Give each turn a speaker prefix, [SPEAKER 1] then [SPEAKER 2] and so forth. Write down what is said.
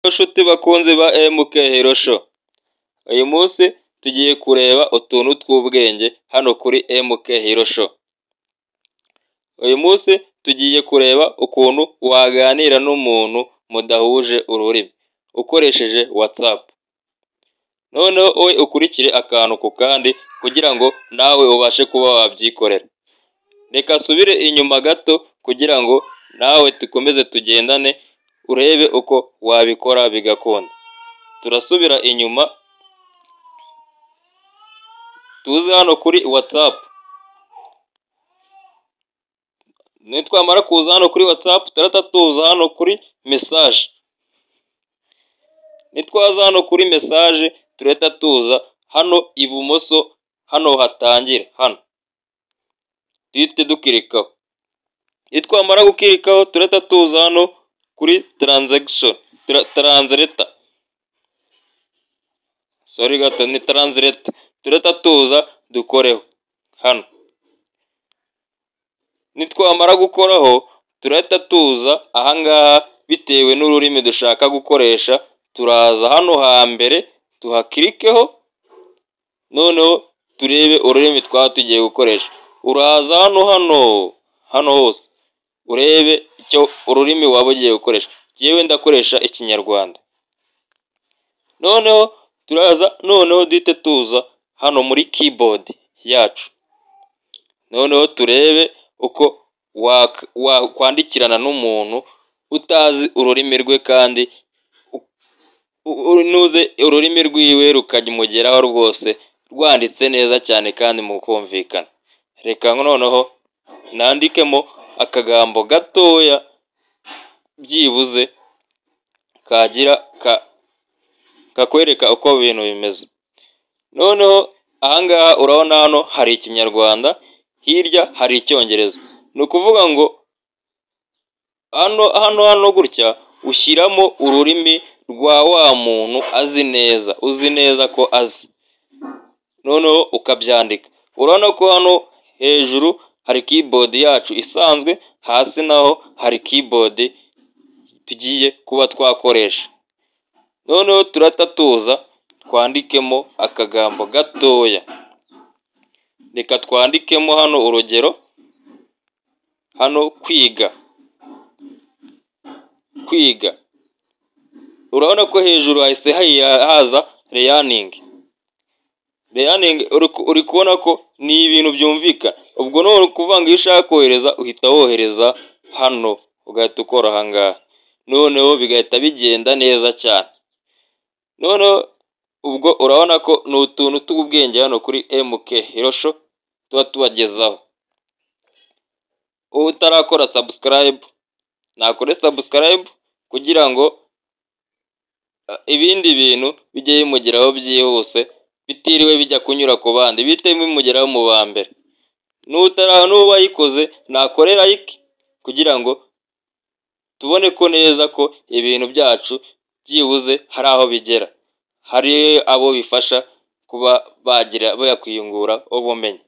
[SPEAKER 1] Nshuti bakunzi ba MK Hero Show, uyu munsi tugiye kureba utuntu tw'ubwenge hano kuri MK Hero Show. Uyu munsi tugiye kureba ukuntu waganira n'umuntu mudahuje ururimi ukoresheje WhatsApp. Noneho wowe ukurikire akantu ku kandi kugira ngo nawe ubashe kuba wabyikorera. Reka subire inyuma gato kugira ngo nawe tukomeze tugendane urebe uko wabikora bigakunda. Turasubira inyuma tuze hano kuri WhatsApp. Nitwamara kuza hano kuri WhatsApp turahita tuza hano kuri message. Nitwaza hano kuri message turahita tuza hano ibumoso, hano hatangira hano duhite dukirikaho. Nitwamara gukirikaho turahita tuza hano kuri transaction translator. Ni translator. Turahita tuza dukoreho hano. Nitwamara gukoraho turahita tuza ahangaha bitewe n'ururimi dushaka gukoresha, turaza hano hambere tuhakirikeho, noneho turebe ururimi twaba tugiye gukoresha. Uraza hano hose urebe icyo ururimi waba ugiye gukoresha. Yewe ndakoresha Ikinyarwanda. Noneho turaza duhite tuza hano muri keyboard yacu. Noneho turebe uko wakwandikirana n'umuntu utazi ururimi rwe kandi unuze ururimi rwiwe rukajya rwose rwanditse neza cyane kandi mukumvikana. Reka noneho nandikemo akagambo gatoya byibuze kakwereka uko ibintu bimeze. Noneho ahangaha urabona hano hari Ikinyarwanda, hirya hari Icyongereza. Ni ukuvuga ngo hano gutya ushyiramo ururimi rwa wa muntu uzi neza ko azi. Noneho ukabyandika. Urabona ko hano hejuru hari keyboard yacu isanzwe, hasi naho hari keyboard tugiye kuba twakoresha. Noneho turahita tuza twandikemo akagambo gatoya. Reka twandikemo hano urugero, hano kwiga. Urabona ko hejuru hahise haza learning. Uri kubona ko ni ibintu byumvikana. Ubwo none ukuvuga ngo iyo ushaka kohereza uhita wohereza hano ugahita ukora ahangaha. Noneho bigahita bigenda neza cyane. Noneho ubwo urabona ko ni utuntu tw'ubwenge hano kuri MK Hero Show tuba tubagezaho. Wowe utarakora subscribe, nakore subscribe kugira ngo ibindi bintu bijye bimugeraho byihuse bitiriwe bijya kunyura ku bandi, bite bimugeraho mu ba mbere. N'uwayikoze nakore like kugira ngo tubone ko neza ko ibintu byacu byibuze hari aho bigera, hari abo bifasha kuba bakwiyungura ubumenyi.